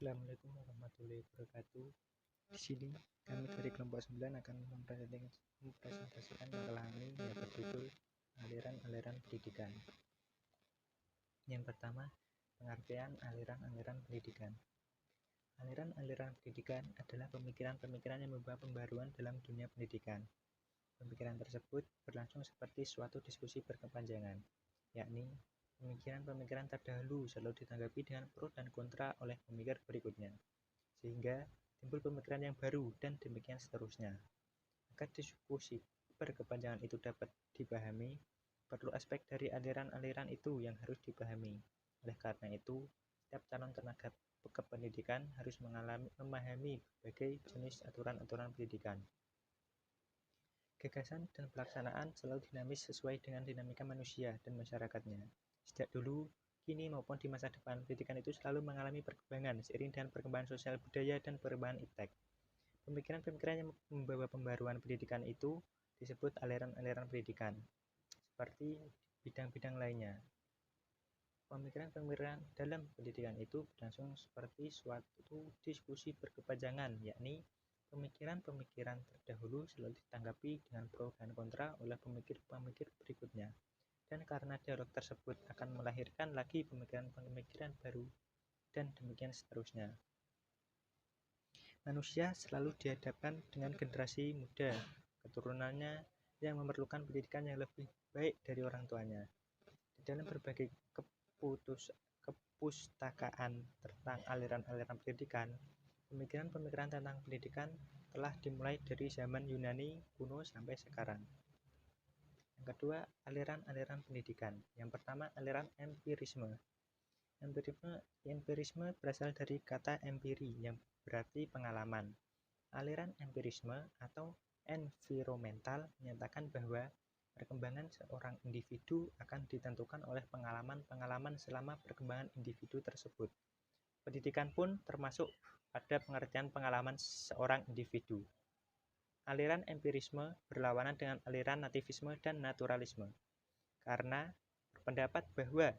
Assalamualaikum warahmatullahi wabarakatuh. Di sini kami dari kelompok 9 akan mempresentasikan makalah kami yang berjudul aliran-aliran pendidikan. Yang pertama, pengertian aliran-aliran pendidikan. Aliran-aliran pendidikan adalah pemikiran-pemikiran yang membawa pembaruan dalam dunia pendidikan. Pemikiran tersebut berlangsung seperti suatu diskusi berkepanjangan, yakni pemikiran-pemikiran terdahulu selalu ditanggapi dengan pro dan kontra oleh pemikir berikutnya, sehingga timbul pemikiran yang baru dan demikian seterusnya. Agar diskusi berkepanjangan itu dapat dipahami, perlu aspek dari aliran-aliran itu yang harus dipahami. Oleh karena itu, setiap calon tenaga kependidikan harus memahami berbagai jenis aturan-aturan pendidikan. Gagasan dan pelaksanaan selalu dinamis sesuai dengan dinamika manusia dan masyarakatnya. Sejak dulu, kini maupun di masa depan, pendidikan itu selalu mengalami perkembangan seiring dengan perkembangan sosial budaya dan perubahan iptek. Pemikiran-pemikiran yang membawa pembaruan pendidikan itu disebut aliran-aliran pendidikan, seperti bidang-bidang lainnya. Pemikiran-pemikiran dalam pendidikan itu berlangsung seperti suatu diskusi berkepanjangan, yakni pemikiran-pemikiran terdahulu selalu ditanggapi dengan pro dan kontra oleh pemikir-pemikir berikutnya. Dan karena dialog tersebut akan melahirkan lagi pemikiran-pemikiran baru, dan demikian seterusnya. Manusia selalu dihadapkan dengan generasi muda, keturunannya yang memerlukan pendidikan yang lebih baik dari orang tuanya. Di dalam berbagai kepustakaan tentang aliran-aliran pendidikan, pemikiran-pemikiran tentang pendidikan telah dimulai dari zaman Yunani kuno sampai sekarang. Yang kedua, aliran-aliran pendidikan. Yang pertama, aliran empirisme. Empirisme berasal dari kata empiri yang berarti pengalaman. Aliran empirisme atau environmental menyatakan bahwa perkembangan seorang individu akan ditentukan oleh pengalaman-pengalaman selama perkembangan individu tersebut. Pendidikan pun termasuk pada pengertian pengalaman seorang individu. Aliran empirisme berlawanan dengan aliran nativisme dan naturalisme, karena berpendapat bahwa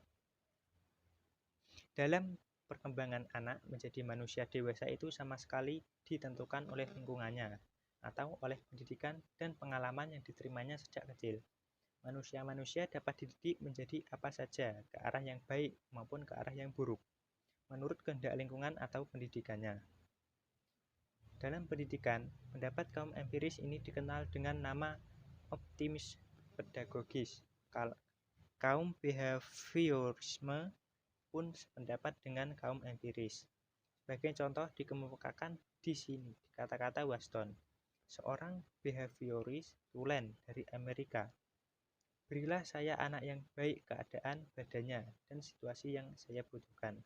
dalam perkembangan anak menjadi manusia dewasa itu sama sekali ditentukan oleh lingkungannya atau oleh pendidikan dan pengalaman yang diterimanya sejak kecil. Manusia-manusia dapat dididik menjadi apa saja, ke arah yang baik maupun ke arah yang buruk, menurut kehendak lingkungan atau pendidikannya. Dalam pendidikan, pendapat kaum empiris ini dikenal dengan nama optimis pedagogis. Kaum behaviorisme pun sependapat dengan kaum empiris. Sebagai contoh dikemukakan di sini kata-kata Waston, seorang behavioris tulen dari Amerika. Berilah saya anak yang baik keadaan badannya dan situasi yang saya butuhkan.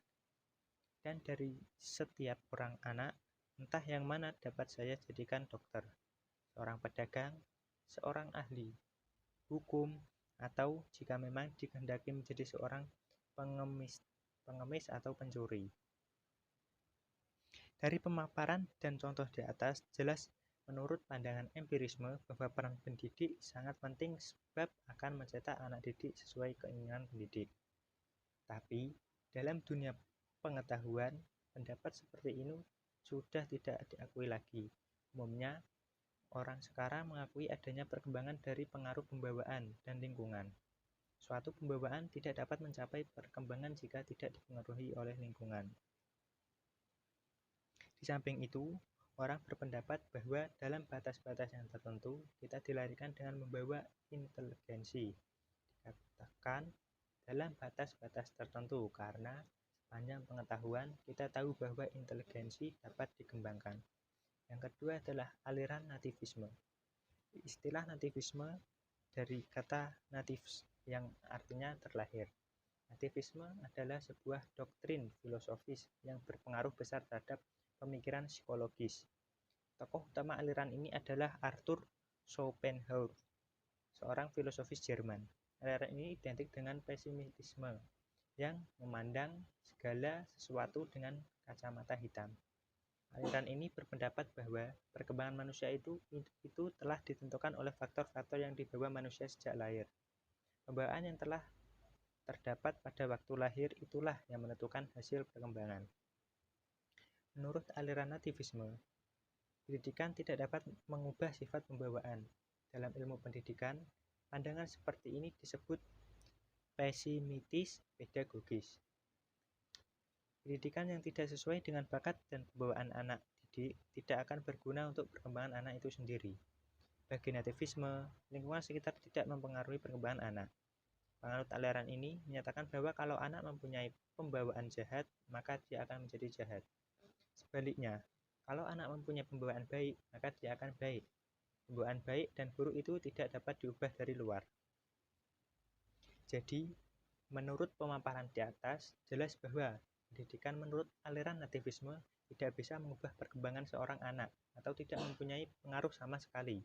Dan dari setiap orang anak, entah yang mana dapat saya jadikan dokter, seorang pedagang, seorang ahli hukum, atau jika memang dikehendaki menjadi seorang pengemis atau pencuri. Dari pemaparan dan contoh di atas, jelas menurut pandangan empirisme bahwa peran pendidik sangat penting sebab akan mencetak anak didik sesuai keinginan pendidik. Tapi, dalam dunia pengetahuan, pendapat seperti ini sudah tidak diakui lagi. Umumnya, orang sekarang mengakui adanya perkembangan dari pengaruh pembawaan dan lingkungan. Suatu pembawaan tidak dapat mencapai perkembangan jika tidak dipengaruhi oleh lingkungan. Di samping itu, orang berpendapat bahwa dalam batas-batas yang tertentu, kita dilahirkan dengan membawa inteligensi. Dikatakan dalam batas-batas tertentu karena sepanjang pengetahuan kita tahu bahwa inteligensi dapat dikembangkan. Yang kedua adalah aliran nativisme. Istilah nativisme dari kata natives yang artinya terlahir. Nativisme adalah sebuah doktrin filosofis yang berpengaruh besar terhadap pemikiran psikologis. Tokoh utama aliran ini adalah Arthur Schopenhauer, seorang filosofis Jerman. Aliran ini identik dengan pesimisme yang memandang segala sesuatu dengan kacamata hitam. Aliran ini berpendapat bahwa perkembangan manusia itu telah ditentukan oleh faktor-faktor yang dibawa manusia sejak lahir. Pembawaan yang telah terdapat pada waktu lahir itulah yang menentukan hasil perkembangan. Menurut aliran nativisme, pendidikan tidak dapat mengubah sifat pembawaan. Dalam ilmu pendidikan, pandangan seperti ini disebut pesimistis pedagogis. Pendidikan yang tidak sesuai dengan bakat dan pembawaan anak didik tidak akan berguna untuk perkembangan anak itu sendiri. Bagi nativisme, lingkungan sekitar tidak mempengaruhi perkembangan anak. Penganut aliran ini menyatakan bahwa kalau anak mempunyai pembawaan jahat, maka dia akan menjadi jahat. Sebaliknya, kalau anak mempunyai pembawaan baik, maka dia akan baik. Pembawaan baik dan buruk itu tidak dapat diubah dari luar. Jadi, menurut pemaparan di atas, jelas bahwa pendidikan menurut aliran nativisme tidak bisa mengubah perkembangan seorang anak atau tidak mempunyai pengaruh sama sekali.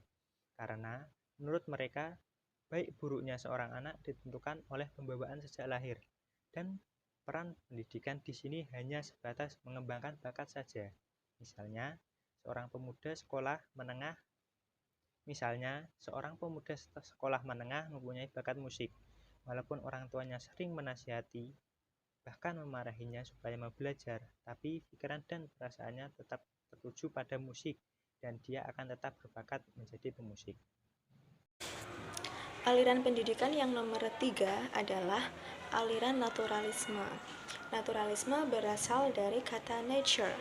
Karena menurut mereka, baik buruknya seorang anak ditentukan oleh pembawaan sejak lahir, dan peran pendidikan di sini hanya sebatas mengembangkan bakat saja. Misalnya, seorang pemuda sekolah menengah mempunyai bakat musik. Walaupun orang tuanya sering menasihati, bahkan memarahinya supaya mau belajar, tapi pikiran dan perasaannya tetap tertuju pada musik, dan dia akan tetap berbakat menjadi pemusik. Aliran pendidikan yang nomor 3 adalah aliran naturalisme. Naturalisme berasal dari kata nature.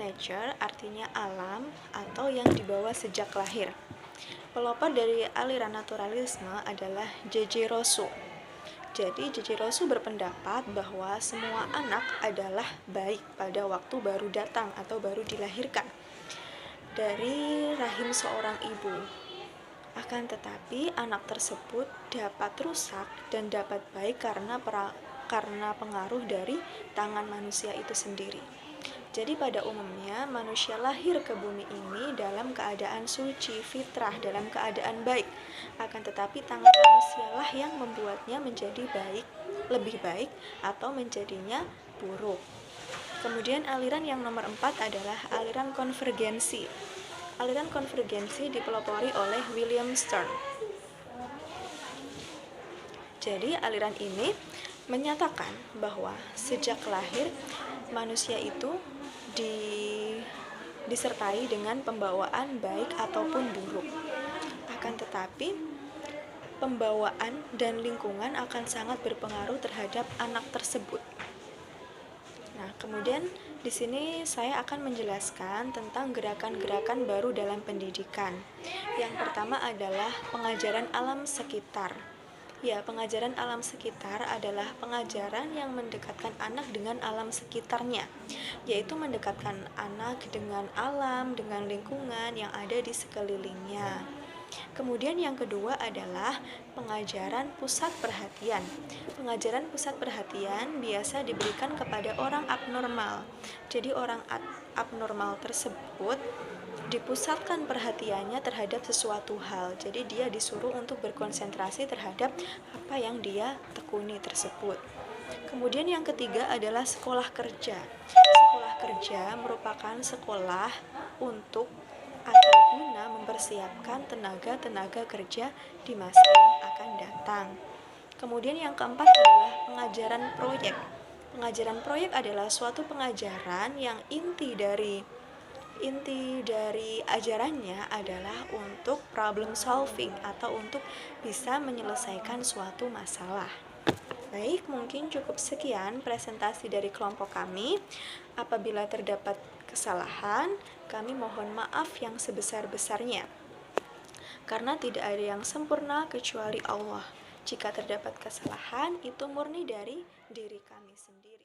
Nature artinya alam atau yang dibawa sejak lahir. Pelopor dari aliran naturalisme adalah J.J. Rousseau. Jadi J.J. Rousseau berpendapat bahwa semua anak adalah baik pada waktu baru datang atau baru dilahirkan dari rahim seorang ibu. Akan tetapi anak tersebut dapat rusak dan dapat baik karena pengaruh dari tangan manusia itu sendiri. Jadi pada umumnya manusia lahir ke bumi ini dalam keadaan suci, fitrah, dalam keadaan baik. Akan tetapi tangan manusialah yang membuatnya menjadi baik, lebih baik, atau menjadinya buruk. Kemudian aliran yang nomor 4 adalah aliran konvergensi. Aliran konvergensi dipelopori oleh William Stern. Jadi aliran ini menyatakan bahwa sejak lahir manusia itu disertai dengan pembawaan baik ataupun buruk. Akan tetapi pembawaan dan lingkungan akan sangat berpengaruh terhadap anak tersebut. Nah, kemudian di sini saya akan menjelaskan tentang gerakan-gerakan baru dalam pendidikan. Yang pertama adalah pengajaran alam sekitar. Ya, pengajaran alam sekitar adalah pengajaran yang mendekatkan anak dengan alam sekitarnya, yaitu mendekatkan anak dengan alam, dengan lingkungan yang ada di sekelilingnya. Kemudian yang kedua adalah pengajaran pusat perhatian. Pengajaran pusat perhatian biasa diberikan kepada orang abnormal. Jadi orang abnormal tersebut dipusatkan perhatiannya terhadap sesuatu hal. Jadi dia disuruh untuk berkonsentrasi terhadap apa yang dia tekuni tersebut. Kemudian yang ketiga adalah sekolah kerja. Sekolah kerja merupakan sekolah untuk atau guna mempersiapkan tenaga-tenaga kerja di masa yang akan datang. Kemudian yang keempat adalah pengajaran proyek. Pengajaran proyek adalah suatu pengajaran yang inti dari ajarannya adalah untuk problem solving atau untuk bisa menyelesaikan suatu masalah. Baik, mungkin cukup sekian presentasi dari kelompok kami. Apabila terdapat kesalahan, kami mohon maaf yang sebesar-besarnya. Karena tidak ada yang sempurna kecuali Allah. Jika terdapat kesalahan, itu murni dari diri kami sendiri.